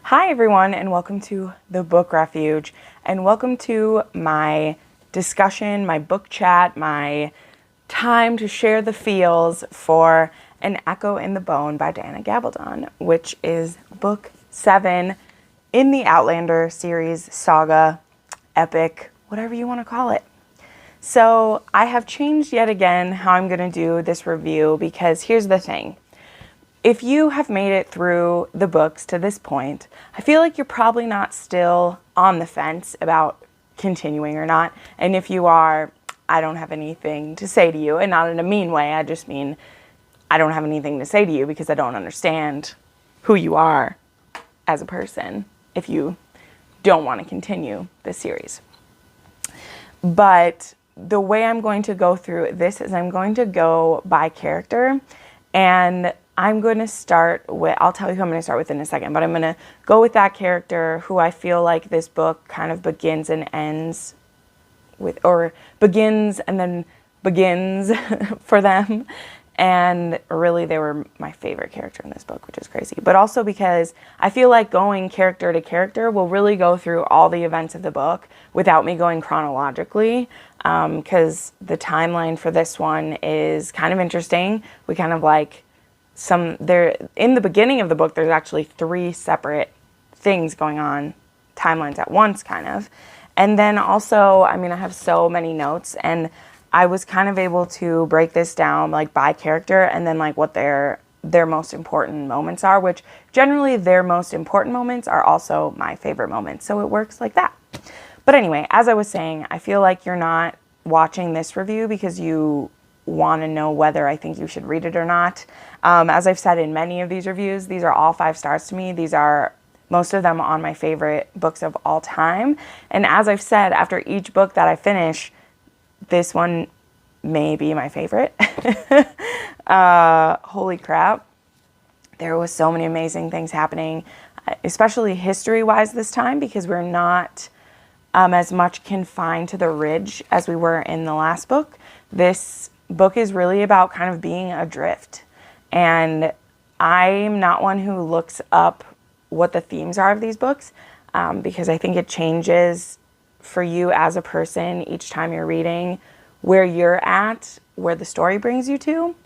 Hi everyone, and welcome to the Book Refuge, and welcome to my discussion, my book chat, my time to share the feels for An Echo in the Bone by Diana Gabaldon, which is book 7 in the Outlander series, saga, epic, whatever you want to call it. So I have changed yet again how I'm going to do this review, because here's the thing. If you have made it through the books to this point, I feel like you're probably not still on the fence about continuing or not. And if you are, I don't have anything to say to you, and not in a mean way. I just mean I don't have anything to say to you because I don't understand who you are as a person if you don't want to continue this series. But the way I'm going to go through this is I'm going to go by character, and I'm going to start with, I'll tell you who I'm going to start with in a second, but I'm going to go with that character who I feel like this book kind of begins and ends with, or begins and then begins for them. And really they were my favorite character in this book, which is crazy. But also because I feel like going character to character will really go through all the events of the book without me going chronologically, because the timeline for this one is kind of interesting. We kind of like, in the beginning of the book, there's actually 3 separate things going on, timelines at once, kind of. And then also, I mean, I have so many notes, and I was kind of able to break this down like by character, and then like what their most important moments are, which generally their most important moments are also my favorite moments. So it works like that. But anyway, as I was saying, I feel like you're not watching this review because you want to know whether I think you should read it or not. As I've said in many of these reviews, these are all 5 stars to me. These are most of them on my favorite books of all time. And as I've said, after each book that I finish, this one may be my favorite. Holy crap. There was so many amazing things happening, especially history-wise this time, because we're not as much confined to the ridge as we were in the last book. This book is really about kind of being adrift. And I'm not one who looks up what the themes are of these books, because I think it changes for you as a person each time you're reading where you're at, where the story brings you to.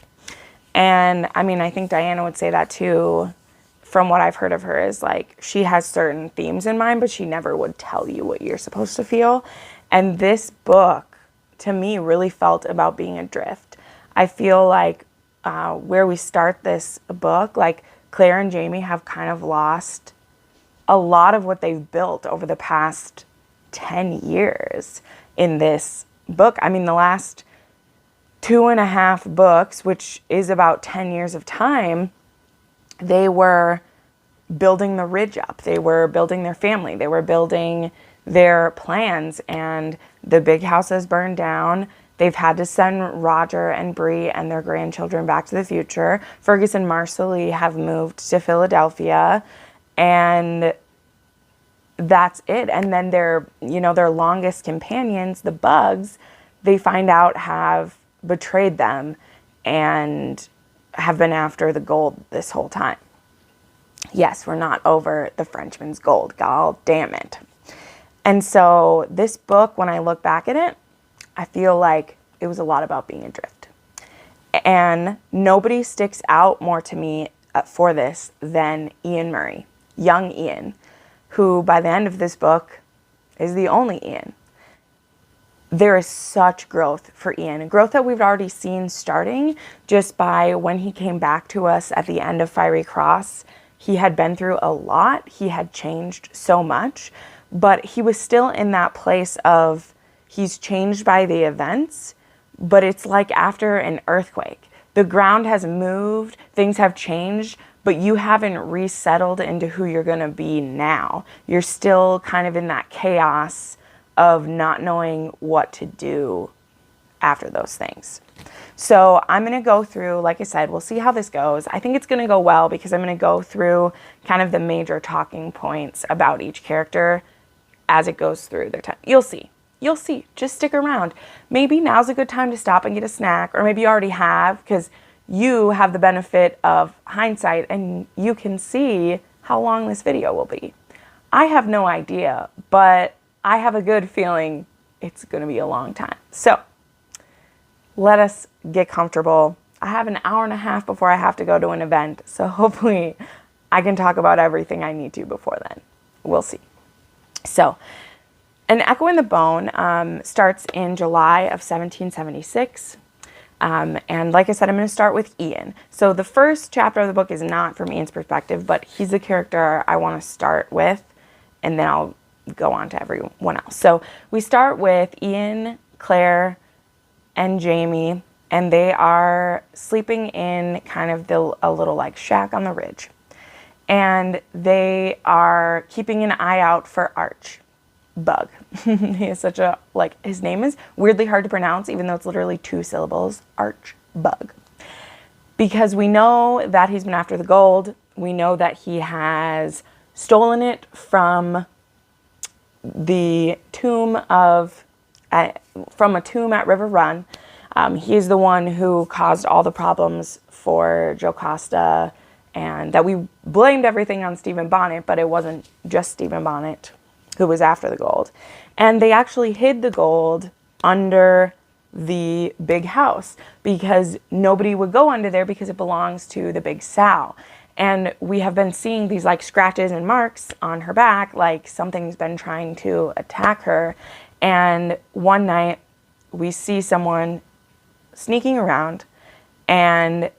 And I mean, I think Diana would say that too. From what I've heard of her, is like she has certain themes in mind, but she never would tell you what you're supposed to feel. And this book, to me, really felt about being adrift. I feel like where we start this book, like Claire and Jamie have kind of lost a lot of what they've built over the past 10 years in this book. I mean, the last 2.5 books, which is about 10 years of time, they were building the ridge up. They were building their family. They were building their plans, and the big house has burned down. They've had to send Roger and Bree and their grandchildren back to the future. Fergus and Marcelly have moved to Philadelphia, and that's it. And then their longest companions, the bugs, they find out have betrayed them and have been after the gold this whole time. Yes, we're not over the Frenchman's gold. God damn it. And so this book, when I look back at it, I feel like it was a lot about being adrift. And nobody sticks out more to me for this than Ian Murray, young Ian, who by the end of this book is the only Ian. There is such growth for Ian, growth that we've already seen starting just by when he came back to us at the end of Fiery Cross. He had been through a lot. He had changed so much, but he was still in that place of he's changed by the events, but it's like after an earthquake. The ground has moved, things have changed, but you haven't resettled into who you're going to be now. You're still kind of in that chaos of not knowing what to do after those things. So I'm going to go through, like I said, we'll see how this goes. I think it's going to go well because I'm going to go through kind of the major talking points about each character as it goes through their time. You'll see. You'll see. Just stick around. Maybe now's a good time to stop and get a snack, or maybe you already have, because you have the benefit of hindsight and you can see how long this video will be. I have no idea, but I have a good feeling it's going to be a long time. So let us get comfortable. I have an hour and a half before I have to go to an event, so hopefully I can talk about everything I need to before then. We'll see. So, An Echo in the Bone starts in July of 1776. And like I said, I'm going to start with Ian. So the first chapter of the book is not from Ian's perspective, but he's the character I want to start with, and then I'll go on to everyone else. So we start with Ian, Claire, and Jamie, and they are sleeping in kind of a little like shack on the ridge. And they are keeping an eye out for Arch Bug. He is such a, like, his name is weirdly hard to pronounce, even though it's literally 2 syllables, Arch Bug. Because we know that he's been after the gold. We know that he has stolen it from the tomb from a tomb at River Run. He's the one who caused all the problems for Jocasta, and that we blamed everything on Stephen Bonnet, but it wasn't just Stephen Bonnet who was after the gold. And they actually hid the gold under the big house because nobody would go under there because it belongs to the big sow. And we have been seeing these like scratches and marks on her back, like something's been trying to attack her. And one night we see someone sneaking around, and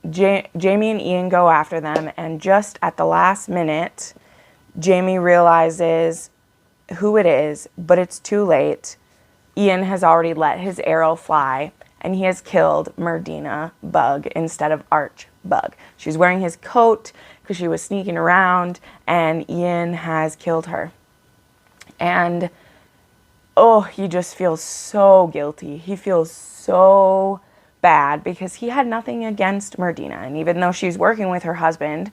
Jamie and Ian go after them. And just at the last minute, Jamie realizes who it is, but it's too late. Ian has already let his arrow fly, and he has killed Merdina Bug instead of Arch Bug. She's wearing his coat because she was sneaking around, and Ian has killed her. And oh, he just feels so guilty. He feels so bad because he had nothing against Merdina, and even though she's working with her husband,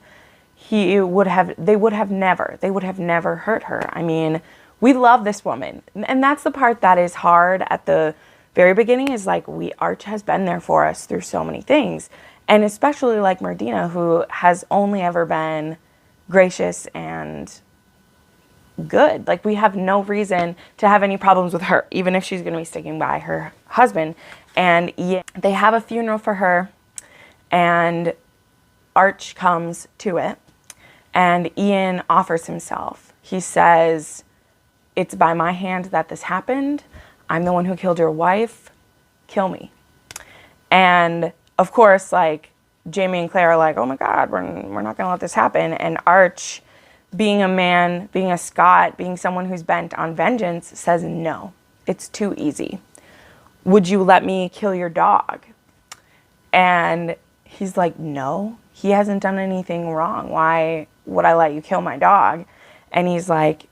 they would have never hurt her. I mean, we love this woman. And that's the part that is hard at the very beginning, is like, Arch has been there for us through so many things. And especially like Merdina, who has only ever been gracious and good. Like, we have no reason to have any problems with her, even if she's going to be sticking by her husband. And they have a funeral for her, and Arch comes to it. And Ian offers himself. He says, "It's by my hand that this happened. I'm the one who killed your wife. Kill me." And of course, like, Jamie and Claire are like, "Oh my God, we're not going to let this happen." And Arch, being a man, being a Scot, being someone who's bent on vengeance, says, "No, it's too easy. Would you let me kill your dog?" And he's like, "No, he hasn't done anything wrong. Why would I let you kill my dog?" And he's like,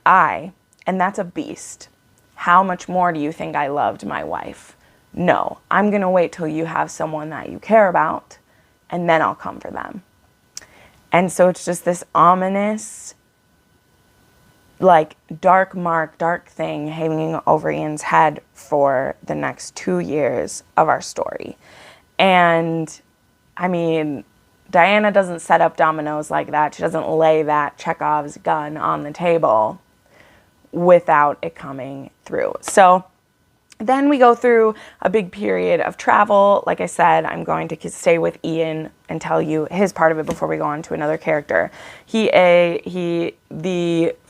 and that's a beast. How much more do you think I loved my wife? No, I'm going to wait till you have someone that you care about, and then I'll come for them. And so it's just this ominous, like, dark thing hanging over Ian's head for the next 2 years of our story. And I mean, Diana doesn't set up dominoes like that. She doesn't lay that Chekhov's gun on the table without it coming through. So then we go through a big period of travel. Like I said, I'm going to stay with Ian and tell you his part of it before we go on to another character. The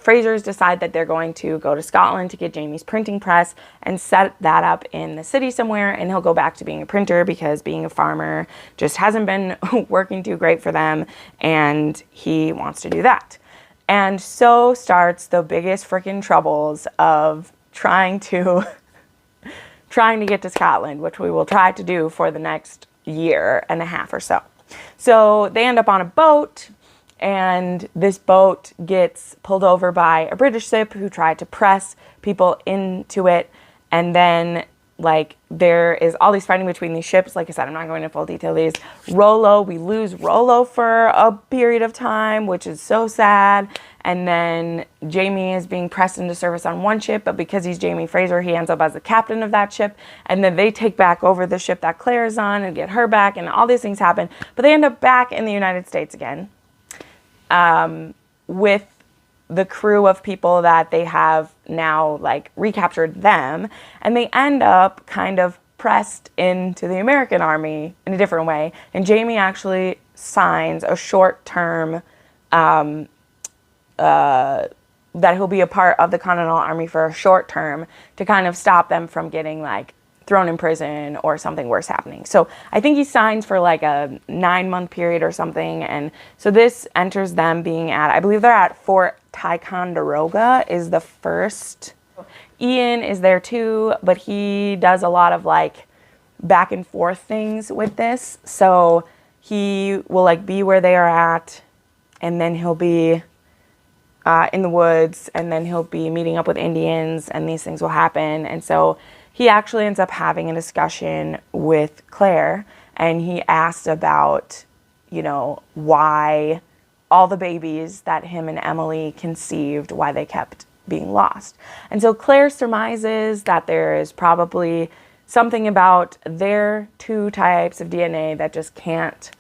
Frasers decide that they're going to go to Scotland to get Jamie's printing press and set that up in the city somewhere, and he'll go back to being a printer because being a farmer just hasn't been working too great for them, and he wants to do that. And so starts the biggest freaking troubles of trying to get to Scotland, which we will try to do for the next year and a half or so. So they end up on a boat, and this boat gets pulled over by a British ship who tried to press people into it. And then, like, there is all these fighting between these ships. Like I said, I'm not going into full detail of these. We lose Rollo for a period of time, which is so sad. And then Jamie is being pressed into service on one ship, but because he's Jamie Fraser, he ends up as the captain of that ship. And then they take back over the ship that Claire's on and get her back, and all these things happen. But they end up back in the United States again. with the crew of people that they have now like recaptured them, and they end up kind of pressed into the American army in a different way. And Jamie actually signs a short-term that he'll be a part of the Continental Army for a short term to kind of stop them from getting like thrown in prison or something worse happening. So I think he signs for like a 9-month period or something. And so this enters them being at, I believe they're at Fort Ticonderoga is the first. Ian is there too, but he does a lot of like back and forth things with this. So he will like be where they are at, and then he'll be in the woods, and then he'll be meeting up with Indians, and these things will happen. And so he actually ends up having a discussion with Claire, and he asked about, you know, why all the babies that him and Emily conceived, why they kept being lost. And so Claire surmises that there is probably something about their two types of DNA that just can't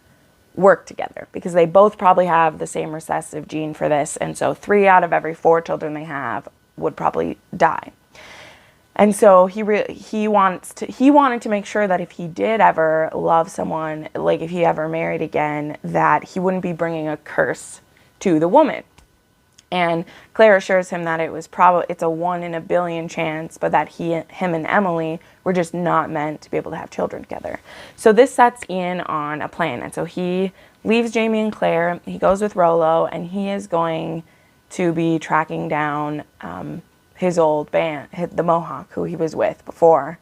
work together, because they both probably have the same recessive gene for this, and so 3 out of every 4 children they have would probably die. And so he wanted to make sure that if he did ever love someone, like if he ever married again, that he wouldn't be bringing a curse to the woman. And Claire assures him that it's a 1 in a billion chance, but that him and Emily were just not meant to be able to have children together. So this sets Ian on a plan. And so he leaves Jamie and Claire. He goes with Rollo, and he is going to be tracking down his old band, the Mohawk, who he was with before,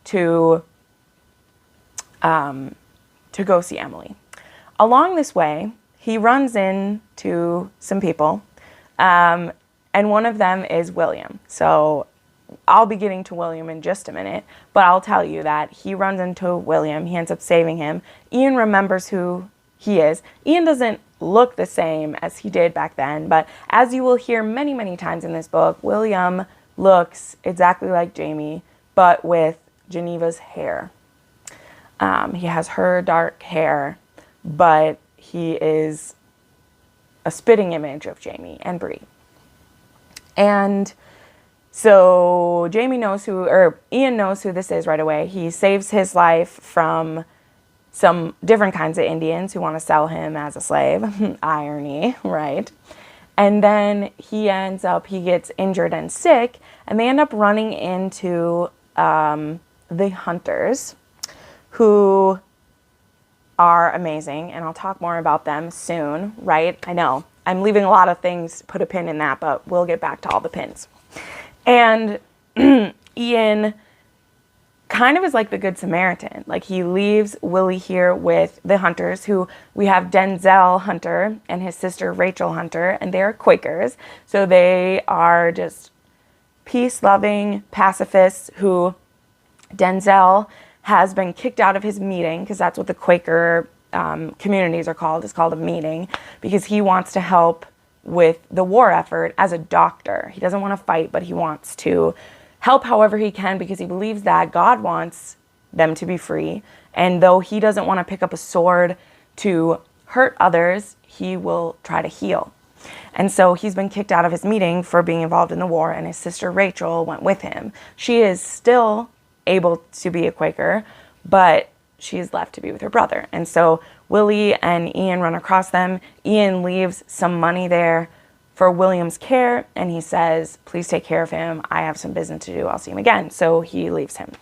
to go see Emily. Along this way, he runs into some people. And one of them is William. So I'll be getting to William in just a minute, but I'll tell you that he runs into William. He ends up saving him. Ian remembers who he is. Ian doesn't look the same as he did back then, but as you will hear many, many times in this book, William looks exactly like Jamie, but with Geneva's hair. He has her dark hair, but he is a spitting image of Jamie and Bree. And so Ian knows who this is right away. He saves his life from some different kinds of Indians who want to sell him as a slave. Irony, right? And then he gets injured and sick, and they end up running into the hunters, who are amazing, and I'll talk more about them soon, right? I know, I'm leaving a lot of things, put a pin in that, but we'll get back to all the pins. And Ian kind of is like the Good Samaritan. Like, he leaves Willie here with the hunters, who we have Denzel Hunter and his sister Rachel Hunter, and they're Quakers. So they are just peace-loving pacifists who Denzel has been kicked out of his meeting, because that's what the Quaker communities are called. It's called a meeting, because he wants to help with the war effort as a doctor. He doesn't want to fight, but he wants to help however he can, because he believes that God wants them to be free. And though he doesn't want to pick up a sword to hurt others, he will try to heal. And so he's been kicked out of his meeting for being involved in the war, and his sister Rachel went with him. She is still able to be a Quaker, but she's left to be with her brother. And so Willie and Ian run across them. Ian leaves some money there for William's care, and he says, please take care of him. I have some business to do. I'll see him again. So he leaves him.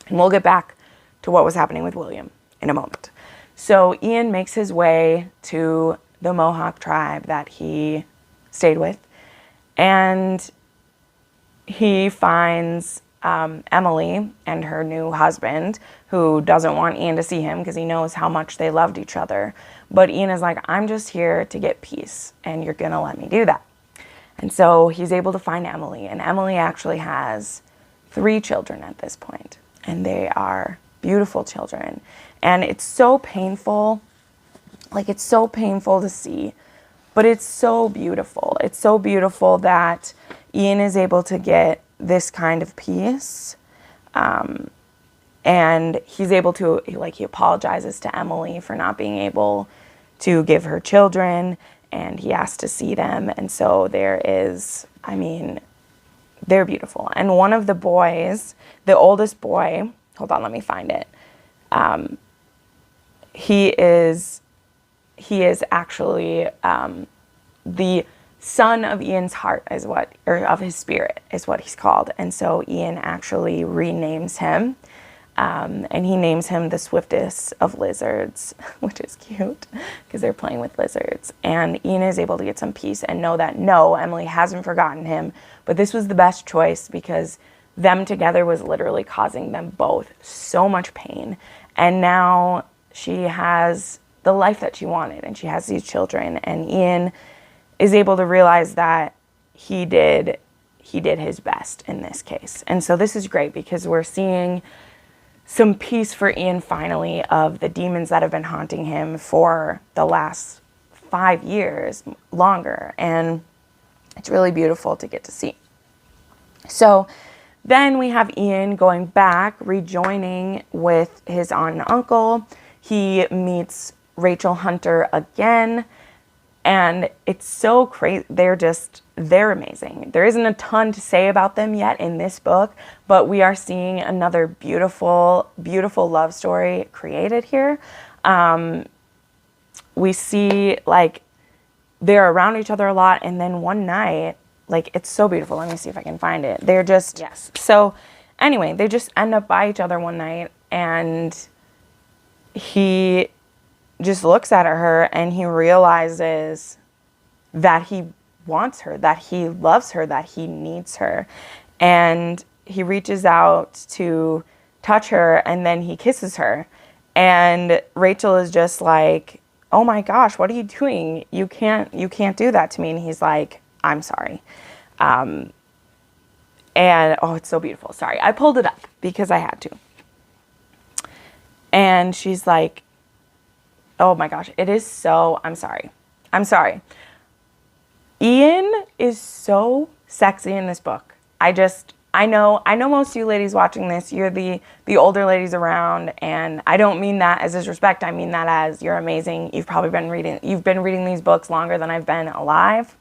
And we'll get back to what was happening with William in a moment. So Ian makes his way to the Mohawk tribe that he stayed with, and he finds Emily and her new husband, who doesn't want Ian to see him because he knows how much they loved each other. But Ian is like, I'm just here to get peace, and you're going to let me do that. And so he's able to find Emily, and Emily actually has 3 children at this point, and they are beautiful children. And it's so painful, like, it's so painful to see, but it's so beautiful. It's so beautiful that Ian is able to get this kind of peace, and he's able to, like, he apologizes to Emily for not being able to give her children, and he asked to see them. And so there is, I mean, they're beautiful. And one of the boys, the oldest boy, hold on, let me find it. He is actually the son of Ian's heart, is what, or of his spirit is what he's called. And so Ian actually renames him, and he names him the swiftest of lizards, which is cute because they're playing with lizards. And Ian is able to get some peace and know that, no, Emily hasn't forgotten him, but this was the best choice because them together was literally causing them both so much pain. And now she has the life that she wanted, and she has these children, and Ian is able to realize that he did his best in this case. And so this is great because we're seeing some peace for Ian finally of the demons that have been haunting him for the last 5 years longer. And it's really beautiful to get to see. So then we have Ian going back, rejoining with his aunt and uncle. He meets Rachel Hunter again. And it's so crazy. They're amazing. There isn't a ton to say about them yet in this book, but we are seeing another beautiful, beautiful love story created here. We see, like, they're around each other a lot, and then one night, like, it's so beautiful. Let me see if I can find it. They're just, yes. So anyway, they just end up by each other one night, and he just looks at her and he realizes that he wants her, that he loves her, that he needs her. And he reaches out to touch her, and then he kisses her. And Rachel is just like, oh my gosh, what are you doing? You can't do that to me. And he's like, I'm sorry. And oh, it's so beautiful. Sorry, I pulled it up because I had to. And she's like, oh my gosh, it is so, I'm sorry. Ian is so sexy in this book. I know most of you ladies watching this, you're the older ladies around, and I don't mean that as disrespect. I mean that as you're amazing. You've been reading these books longer than I've been alive.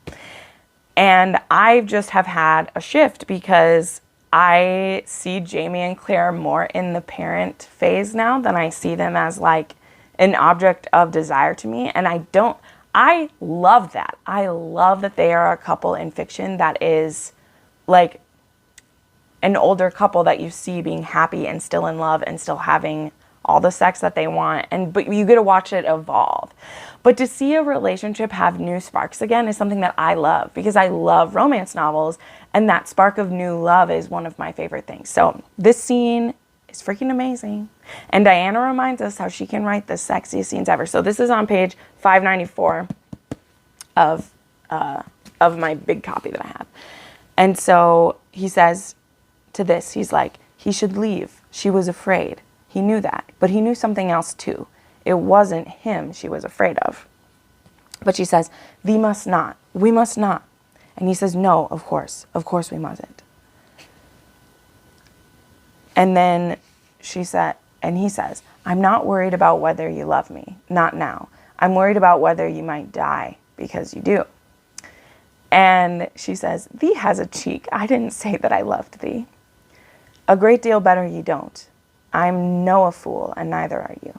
And I just have had a shift because I see Jamie and Claire more in the parent phase now than I see them as like an object of desire to me. And I love that. I love that they are a couple in fiction that is like an older couple that you see being happy and still in love and still having all the sex that they want. But you get to watch it evolve. But to see a relationship have new sparks again is something that I love because I love romance novels, and that spark of new love is one of my favorite things. So this scene is freaking amazing. And Diana reminds us how she can write the sexiest scenes ever. So this is on page 594 of my big copy that I have. And so he says to this, he's like, he should leave. She was afraid. He knew that, but he knew something else too. It wasn't him she was afraid of. But she says, we must not. And he says, no, of course we mustn't. And then he says, I'm not worried about whether you love me, not now. I'm worried about whether you might die because you do. And she says, thee has a cheek. I didn't say that I loved thee. A great deal better you don't. I'm no a fool, and neither are you.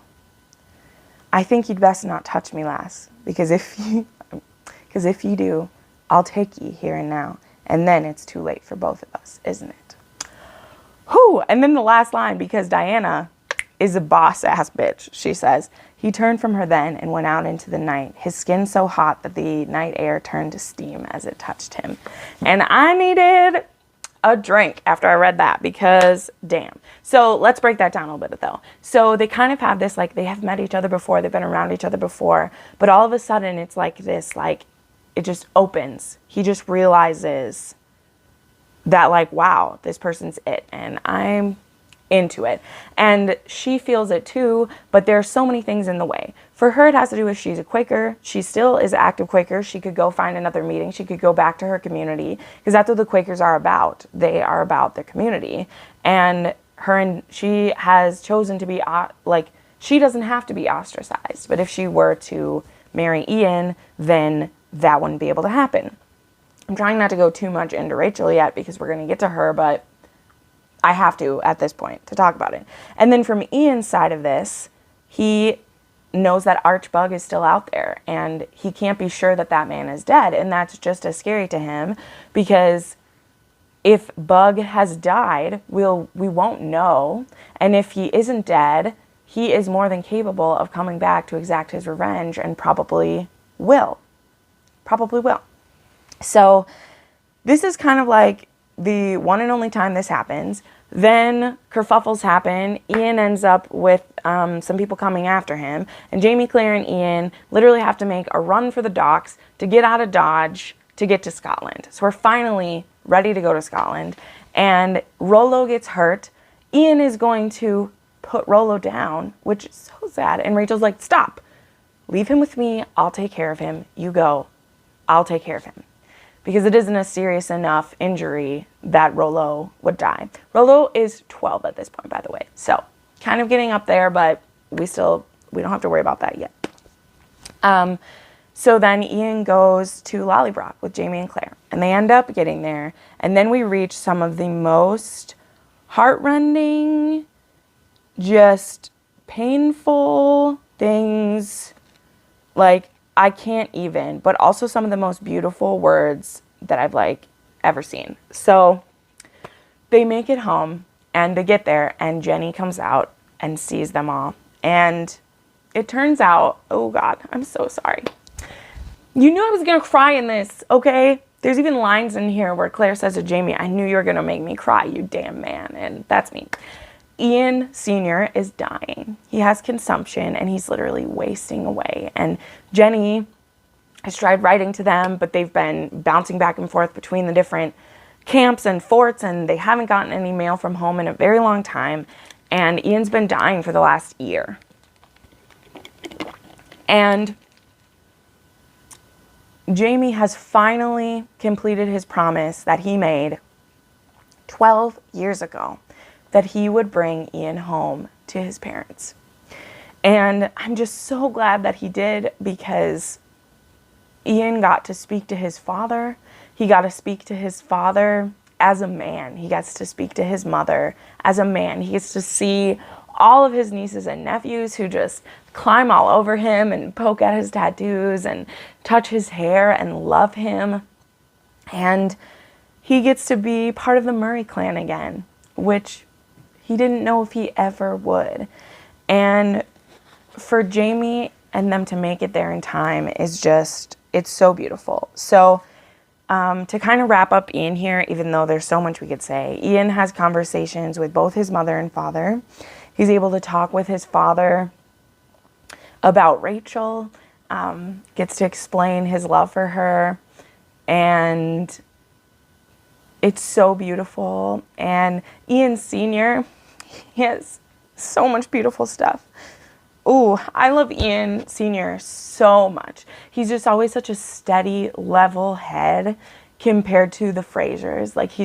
I think you'd best not touch me, lass, because if you do, I'll take ye here and now, and then it's too late for both of us, isn't it? Whew! And then the last line, because Diana is a boss-ass bitch, she says, he turned from her then and went out into the night, his skin so hot that the night air turned to steam as it touched him. And I needed a drink after I read that because damn. So let's break that down a little bit though. So they kind of have this, like, they have met each other before, they've been around each other before, but all of a sudden it's like this, like, it just opens. He just realizes that, like, wow, this person's it, and I'm into it. And she feels it too, but there are so many things in the way. For her, it has to do with she's a Quaker. She still is an active Quaker. She could go find another meeting. She could go back to her community because that's what the Quakers are about. They are about the community. And she has chosen to be, she doesn't have to be ostracized. But if she were to marry Ian, then that wouldn't be able to happen. I'm trying not to go too much into Rachel yet because we're going to get to her, but I have to at this point to talk about it. And then from Ian's side of this, he knows that Archbug is still out there and he can't be sure that that man is dead. And that's just as scary to him because if Bug has died, we won't know. And if he isn't dead, he is more than capable of coming back to exact his revenge and probably will. Probably will. So this is kind of like the one and only time this happens. Then kerfuffles happen. Ian ends up with some people coming after him. And Jamie, Claire, and Ian literally have to make a run for the docks to get out of Dodge to get to Scotland. So we're finally ready to go to Scotland. And Rollo gets hurt. Ian is going to put Rollo down, which is so sad. And Rachel's like, stop. Leave him with me. I'll take care of him. You go. I'll take care of him. Because it isn't a serious enough injury that Rollo would die. Rollo is 12 at this point, by the way. So, kind of getting up there, but we don't have to worry about that yet. So then Ian goes to Lollybrook with Jamie and Claire. And they end up getting there. And then we reach some of the most heartrending, just painful things. Like, I can't even, but also some of the most beautiful words that I've ever seen. So they make it home and they get there and Jenny comes out and sees them all. And it turns out, oh God, I'm so sorry. You knew I was going to cry in this, okay? There's even lines in here where Claire says to Jamie, I knew you were going to make me cry, you damn man. And that's me. Ian Sr. is dying. He has consumption and he's literally wasting away. And Jenny has tried writing to them, but they've been bouncing back and forth between the different camps and forts and they haven't gotten any mail from home in a very long time. And Ian's been dying for the last year. And Jamie has finally completed his promise that he made 12 years ago. That he would bring Ian home to his parents. And I'm just so glad that he did because Ian got to speak to his father. He got to speak to his father as a man. He gets to speak to his mother as a man. He gets to see all of his nieces and nephews who just climb all over him and poke at his tattoos and touch his hair and love him. And he gets to be part of the Murray clan again, which he didn't know if he ever would. And for Jamie and them to make it there in time is just, it's so beautiful. So to kind of wrap up Ian here, even though there's so much we could say, Ian has conversations with both his mother and father. He's able to talk with his father about Rachel, gets to explain his love for her, and it's so beautiful. And Ian Sr., he has so much beautiful stuff. Ooh, I love Ian Sr. so much. He's just always such a steady, level head compared to the Frasers. Like, he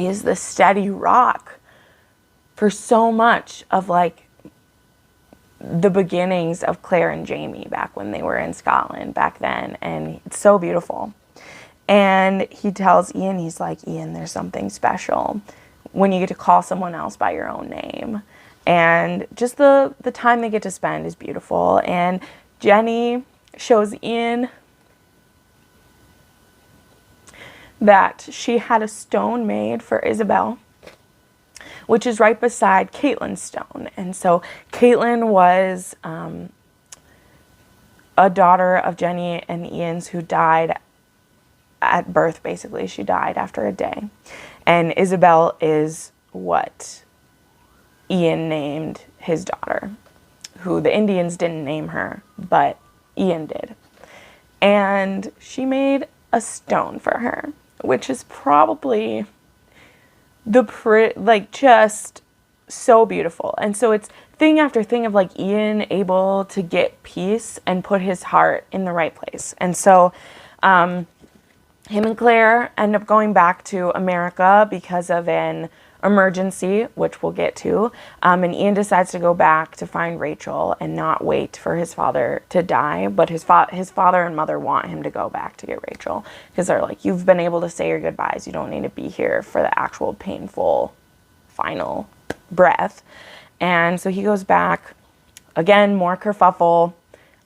is the steady rock for so much of, the beginnings of Claire and Jamie back when they were in Scotland back then. And it's so beautiful. And he tells Ian, he's like, Ian, there's something special when you get to call someone else by your own name. And just the time they get to spend is beautiful. And Jenny shows Ian that she had a stone made for Isabel, which is right beside Caitlin's stone. And so Caitlin was a daughter of Jenny and Ian's who died at birth, basically. She died after a day. And Isabel is what Ian named his daughter, who the Indians didn't name her, but Ian did. And she made a stone for her, which is probably just so beautiful. And so it's thing after thing of Ian able to get peace and put his heart in the right place. And so him and Claire end up going back to America because of an emergency, which we'll get to. And Ian decides to go back to find Rachel and not wait for his father to die. But his father and mother want him to go back to get Rachel, because they're like, you've been able to say your goodbyes. You don't need to be here for the actual painful final breath. And so he goes back. Again, more kerfuffle.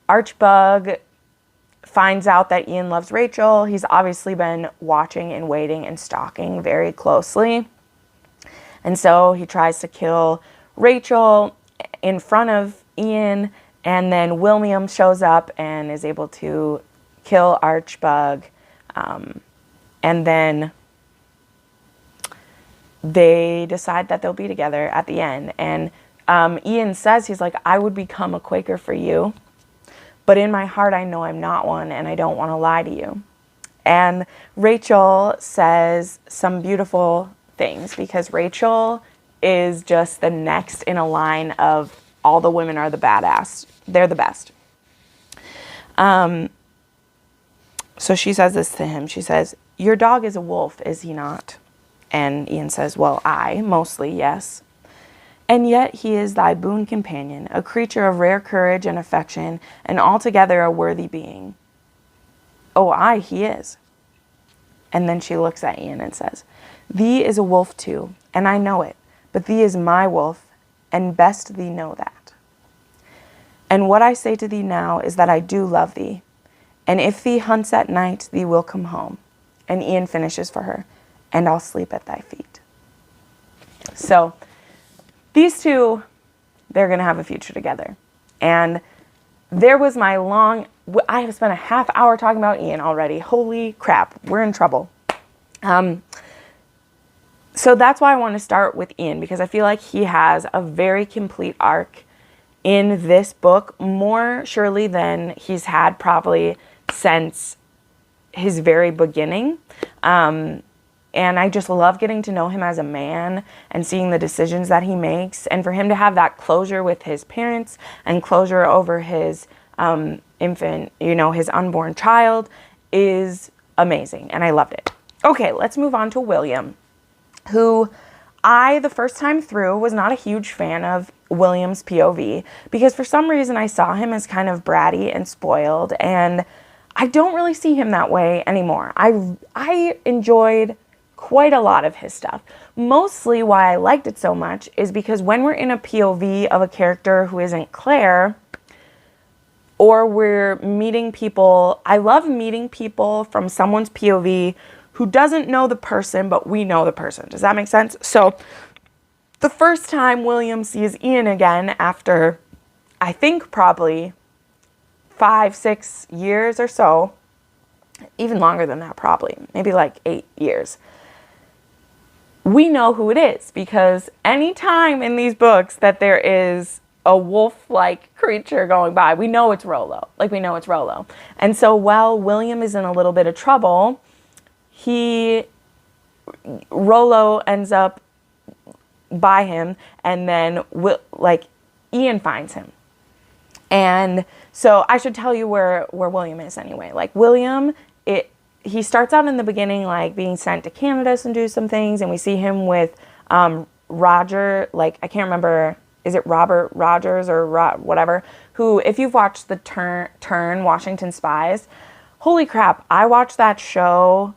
Archbug finds out that Ian loves Rachel. He's obviously been watching and waiting and stalking very closely. And so he tries to kill Rachel in front of Ian, and then William shows up and is able to kill Archbug. And then they decide that they'll be together at the end. And Ian says, he's like, I would become a Quaker for you, but in my heart I know I'm not one, and I don't want to lie to you. And Rachel says some beautiful things, because Rachel is just the next in a line of all the women are the badass. They're the best. So she says this to him. She says, your dog is a wolf, is he not? And Ian says, well, I, mostly, yes. And yet he is thy boon companion, a creature of rare courage and affection, and altogether a worthy being. Oh, aye, he is. And then she looks at Ian and says, thee is a wolf too, and I know it, but thee is my wolf, and best thee know that. And what I say to thee now is that I do love thee, and if thee hunts at night, thee will come home. And Ian finishes for her, and I'll sleep at thy feet. So these two, they're going to have a future together. And there was my I have spent a half hour talking about Ian already. Holy crap, we're in trouble. So that's why I want to start with Ian, because I feel like he has a very complete arc in this book, more surely than he's had probably since his very beginning. And I just love getting to know him as a man and seeing the decisions that he makes. And for him to have that closure with his parents and closure over his infant, his unborn child is amazing. And I loved it. Okay, let's move on to William, who the first time through, was not a huge fan of William's POV, because for some reason I saw him as kind of bratty and spoiled. And I don't really see him that way anymore. I enjoyed quite a lot of his stuff. Mostly why I liked it so much is because when we're in a POV of a character who isn't Claire, or we're meeting people, I love meeting people from someone's POV who doesn't know the person, but we know the person. Does that make sense? So the first time William sees Ian again after, I think probably 5-6 years or so, even longer than that probably, maybe like 8 years, we know who it is, because anytime in these books that there is a wolf-like creature going by, we know it's Rollo. We know it's Rollo. And so while William is in a little bit of trouble, Rollo ends up by him, and then Ian finds him. And so I should tell you where William is anyway. William, he starts out in the beginning being sent to Canada to do some things, and we see him with Roger, I can't remember, is it Robert Rogers or whatever, who, if you've watched the Turn Washington Spies, holy crap, I watched that show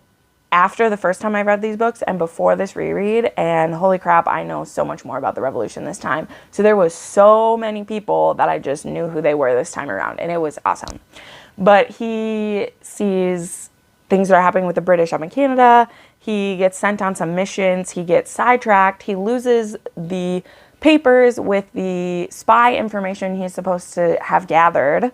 after the first time I read these books and before this reread, and holy crap, I know so much more about the Revolution this time. So there was so many people that I just knew who they were this time around, and it was awesome. But he sees things that are happening with the British up in Canada. He gets sent on some missions. He gets sidetracked. He loses the papers with the spy information he's supposed to have gathered.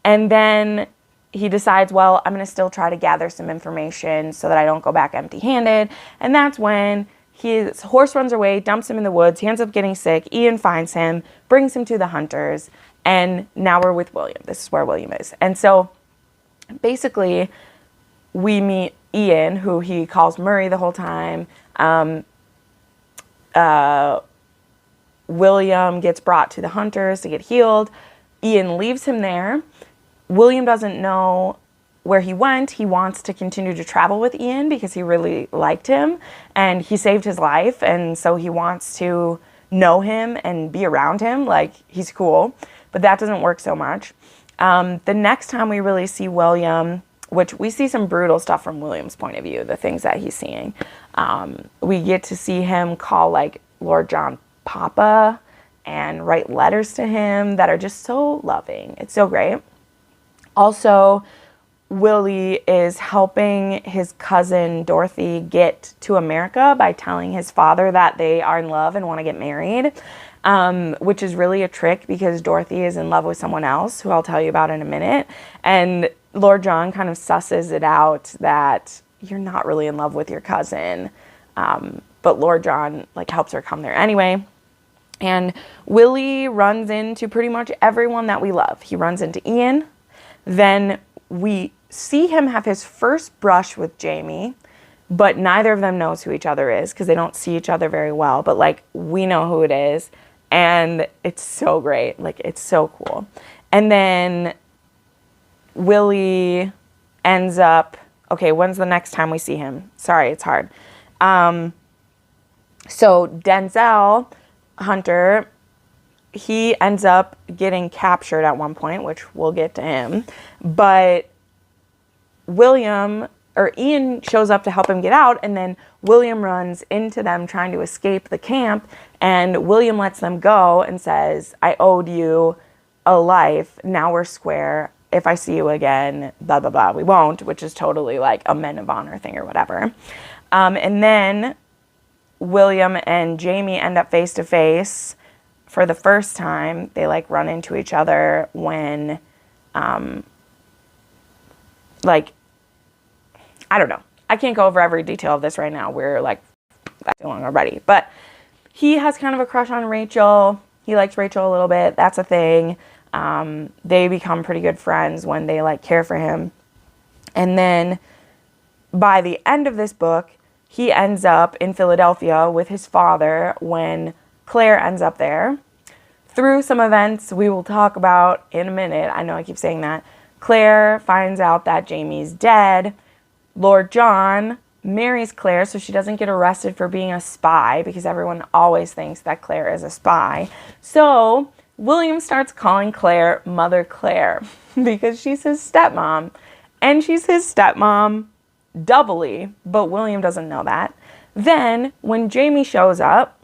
And then he decides, well, I'm going to still try to gather some information so that I don't go back empty-handed. And that's when his horse runs away, dumps him in the woods. He ends up getting sick. Ian finds him, brings him to the hunters. And now we're with William. This is where William is. And so basically we meet Ian, who he calls Murray the whole time. William gets brought to the hunters to get healed. Ian leaves him there. William doesn't know where he went, he wants to continue to travel with Ian because he really liked him and he saved his life. And so he wants to know him and be around him. Like, he's cool, but that doesn't work so much. The next time we really see William, which we see some brutal stuff from William's point of view, the things that he's seeing. We get to see him call like Lord John Papa and write letters to him that are just so loving. It's so great. Also, Willie is helping his cousin Dorothy get to America by telling his father that they are in love and want to get married, which is really a trick because Dorothy is in love with someone else who I'll tell you about in a minute. And Lord John kind of susses it out that you're not really in love with your cousin. But Lord John like helps her come there anyway. And Willie runs into pretty much everyone that we love. He runs into Ian. Then we see him have his first brush with Jamie, but neither of them knows who each other is because they don't see each other very well. But like, we know who it is. And it's so great. Like, it's so cool. And then Willie ends up, okay, when's the next time we see him? Sorry, it's hard. So Denzel Hunter, he ends up getting captured at one point, which we'll get to him. But Ian shows up to help him get out, and then William runs into them trying to escape the camp, and William lets them go and says, I owed you a life, now we're square, if I see you again, blah, blah, blah. We won't, which is totally like a men of honor thing or whatever. And then William and Jamie end up face to face for the first time. They like run into each other when, like, I don't know. I can't go over every detail of this right now. We're like that long already. But he has kind of a crush on Rachel. He likes Rachel a little bit. That's a thing. They become pretty good friends when they like care for him. And then by the end of this book, he ends up in Philadelphia with his father when Claire ends up there. Through some events we will talk about in a minute, I know I keep saying that, Claire finds out that Jamie's dead. Lord John marries Claire so she doesn't get arrested for being a spy, because everyone always thinks that Claire is a spy. So William starts calling Claire Mother Claire because she's his stepmom, and she's his stepmom doubly, but William doesn't know that. Then when Jamie shows up,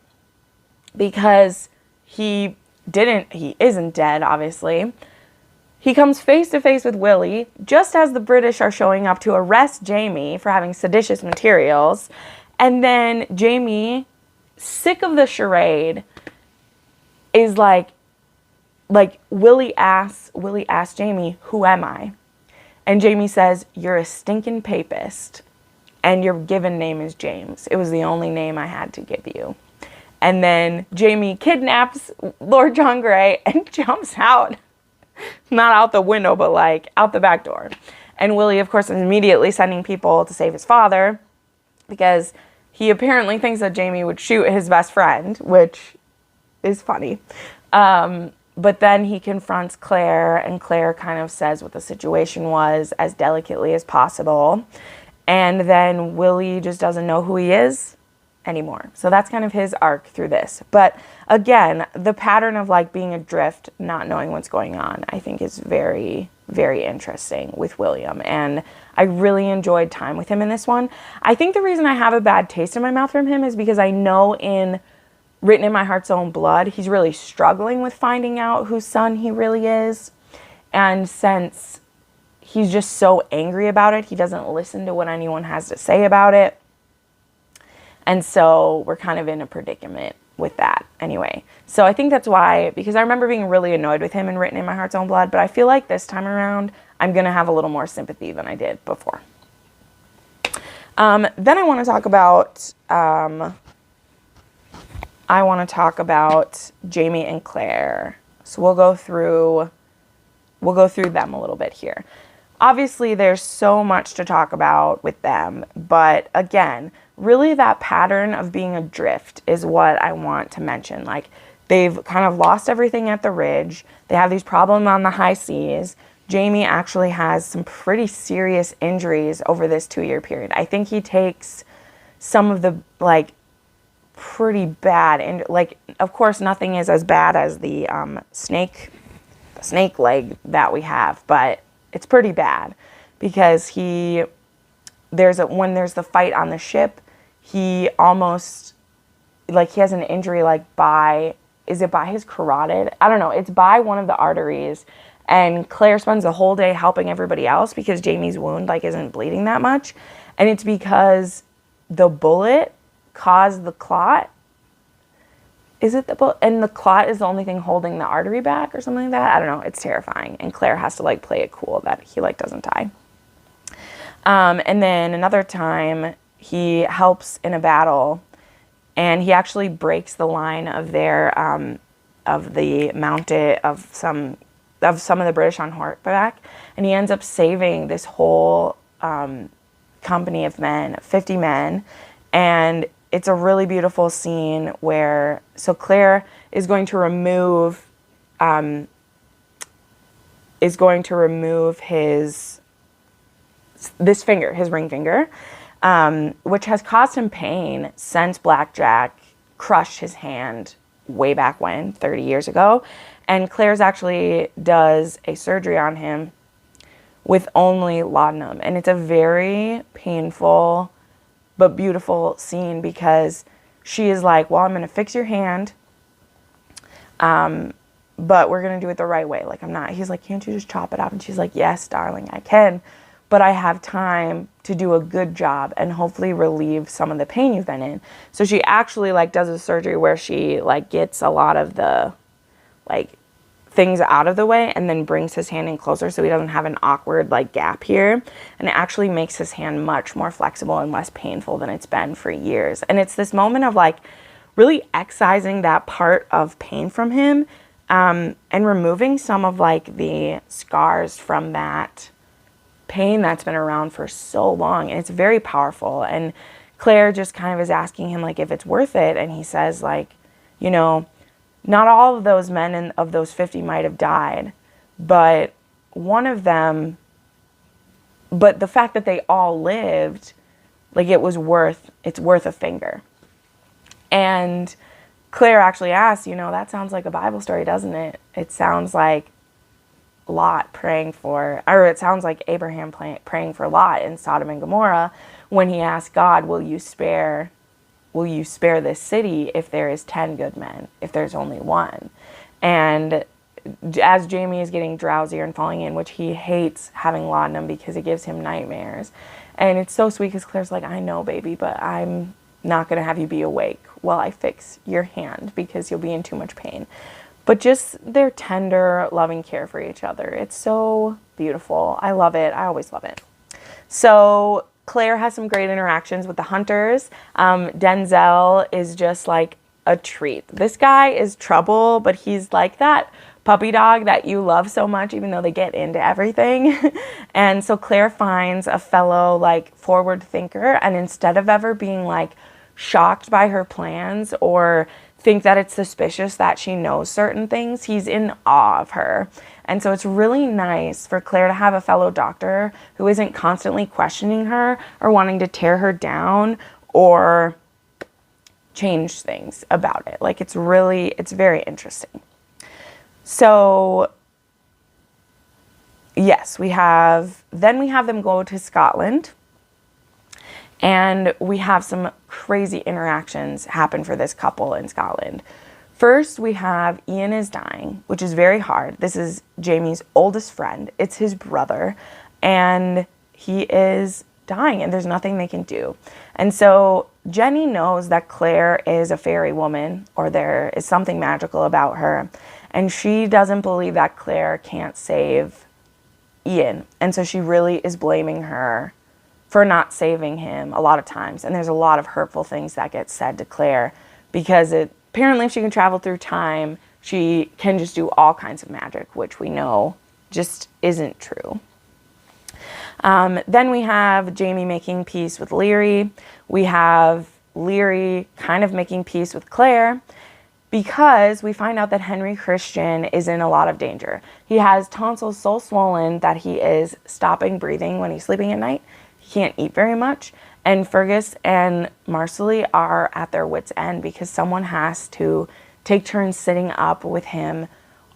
because he isn't dead, obviously, he comes face to face with Willie just as the British are showing up to arrest Jamie for having seditious materials. And then Jamie, sick of the charade, is like Willie asks Jamie, who am I? And Jamie says, you're a stinking papist, and your given name is James. It was the only name I had to give you. And then Jamie kidnaps Lord John Grey and jumps out. Not out the window, but like out the back door. And Willie, of course, is immediately sending people to save his father because he apparently thinks that Jamie would shoot his best friend, which is funny. But then he confronts Claire, and Claire kind of says what the situation was as delicately as possible. And then Willie just doesn't know who he is anymore. So that's kind of his arc through this. But again, the pattern of like being adrift, not knowing what's going on, I think is very, very interesting with William. And I really enjoyed time with him in this one. I think the reason I have a bad taste in my mouth from him is because I know in Written in My Heart's Own Blood, he's really struggling with finding out whose son he really is. And since he's just so angry about it, he doesn't listen to what anyone has to say about it. And so we're kind of in a predicament with that anyway. So I think that's why, because I remember being really annoyed with him in Written in My Heart's Own Blood, but I feel like this time around, I'm going to have a little more sympathy than I did before. Then I want to talk about Jamie and Claire. So we'll go through them a little bit here. Obviously, there's so much to talk about with them, but again, really that pattern of being adrift is what I want to mention. Like, they've kind of lost everything at the Ridge. They have these problems on the high seas. Jamie actually has some pretty serious injuries over this 2-year period. I think he takes some of the, like, pretty bad, and, like, of course, nothing is as bad as the snake leg that we have, but it's pretty bad because when there's the fight on the ship, he almost, like, he has an injury, like, is it by his carotid? I don't know. It's by one of the arteries. And Claire spends the whole day helping everybody else because Jamie's wound, like, isn't bleeding that much. And it's because the bullet caused the clot. Is it the bullet? And the clot is the only thing holding the artery back or something like that. I don't know. It's terrifying. And Claire has to, like, play it cool that he, like, doesn't die. And then another time he helps in a battle, and he actually breaks the line of some of the British on horseback, and he ends up saving this whole company of men, 50 men, and it's a really beautiful scene where, so Claire is going to remove his ring finger, which has caused him pain since Blackjack crushed his hand way back when, 30 years ago. And Claire's actually does a surgery on him with only laudanum. And it's a very painful but beautiful scene because she is like, well, I'm going to fix your hand, but we're going to do it the right way. Like, he's like, can't you just chop it up? And she's like, yes, darling, I can. But I have time to do a good job and hopefully relieve some of the pain you've been in. So she actually, like, does a surgery where she, like, gets a lot of the, like, things out of the way and then brings his hand in closer so he doesn't have an awkward, like, gap here. And it actually makes his hand much more flexible and less painful than it's been for years. And it's this moment of, like, really excising that part of pain from him, and removing some of, like, the scars from that pain that's been around for so long. And it's very powerful. And Claire just kind of is asking him, like, if it's worth it. And he says, like, you know, not all of those men of those 50 might have died, but one of them, but the fact that they all lived, like, it's worth a finger. And Claire actually asks, you know, that sounds like a Bible story, doesn't it? It sounds like Lot praying for, or it sounds like Abraham praying for Lot in Sodom and Gomorrah when he asked God, will you spare this city if there is 10 good men, if there's only one? And as Jamie is getting drowsier and falling in, which he hates having laudanum because it gives him nightmares. And it's so sweet because Claire's like, I know, baby, but I'm not going to have you be awake while I fix your hand because you'll be in too much pain. But just their tender, loving care for each other. It's so beautiful. I love it. I always love it. So Claire has some great interactions with the hunters. Denzel is just like a treat. This guy is trouble, but he's like that puppy dog that you love so much, even though they get into everything. And so Claire finds a fellow, like, forward thinker, and instead of ever being, like, shocked by her plans or think that it's suspicious that she knows certain things, he's in awe of her. And so it's really nice for Claire to have a fellow doctor who isn't constantly questioning her or wanting to tear her down or change things about it. Like, it's very interesting. So yes, we have them go to Scotland, and we have some crazy interactions happen for this couple in Scotland. First, we have Ian is dying, which is very hard. This is Jamie's oldest friend. It's his brother, and he is dying, and there's nothing they can do. And so Jenny knows that Claire is a fairy woman, or there is something magical about her, and she doesn't believe that Claire can't save Ian. And so she really is blaming her for not saving him a lot of times. And there's a lot of hurtful things that get said to Claire because apparently if she can travel through time, she can just do all kinds of magic, which we know just isn't true. Then we have Jamie making peace with Leary. We have Leary kind of making peace with Claire. because we find out that Henry Christian is in a lot of danger. He has tonsils so swollen that he is stopping breathing when he's sleeping at night. He can't eat very much. And Fergus and Marcelly are at their wits' end because someone has to take turns sitting up with him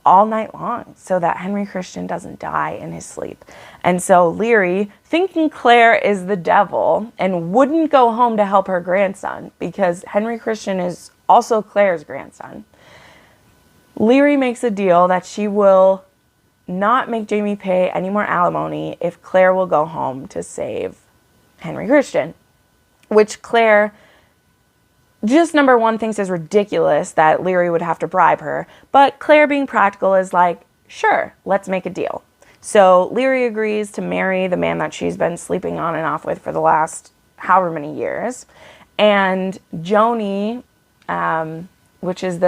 all night long so that Henry Christian doesn't die in his sleep. And so Leary, thinking Claire is the devil and wouldn't go home to help her grandson because Henry Christian is also Claire's grandson, Leary makes a deal that she will not make Jamie pay any more alimony if Claire will go home to save Henry Christian, which Claire, just number one, thinks is ridiculous that Leary would have to bribe her. But Claire, being practical, is like, sure, let's make a deal. So Leary agrees to marry the man that she's been sleeping on and off with for the last however many years. And Joni, which is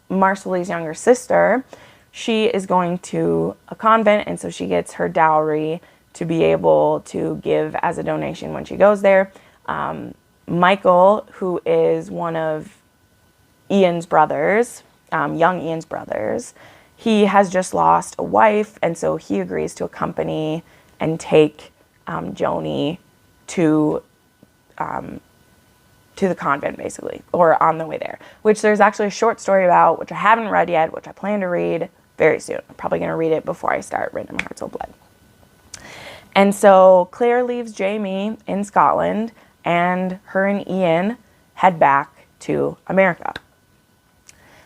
Marcelly's younger sister, she is going to a convent, and so she gets her dowry to be able to give as a donation when she goes there. Michael, who is one of Ian's brothers, young Ian's brothers, he has just lost a wife, and so he agrees to accompany and take Joni to the convent, basically, or on the way there, which there's actually a short story about, which I haven't read yet, which I plan to read very soon. I'm probably going to read it before I start Written in My Heart, Soul, Blood. And so Claire leaves Jamie in Scotland, and her and Ian head back to America.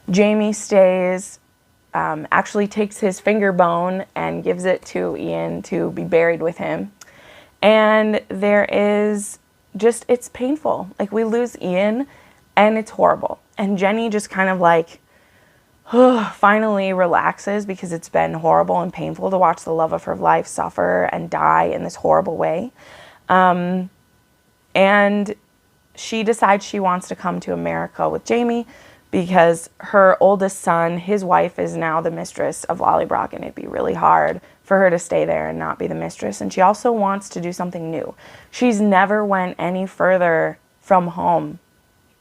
Jamie stays, actually takes his finger bone and gives it to Ian to be buried with him. And there is just, it's painful. Like, we lose Ian and it's horrible. And Jenny just kind of like, finally relaxes because it's been horrible and painful to watch the love of her life suffer and die in this horrible way. And she decides she wants to come to America with Jamie because her oldest son, his wife, is now the mistress of Lollybrook, and it'd be really hard for her to stay there and not be the mistress. And she also wants to do something new. She's never went any further from home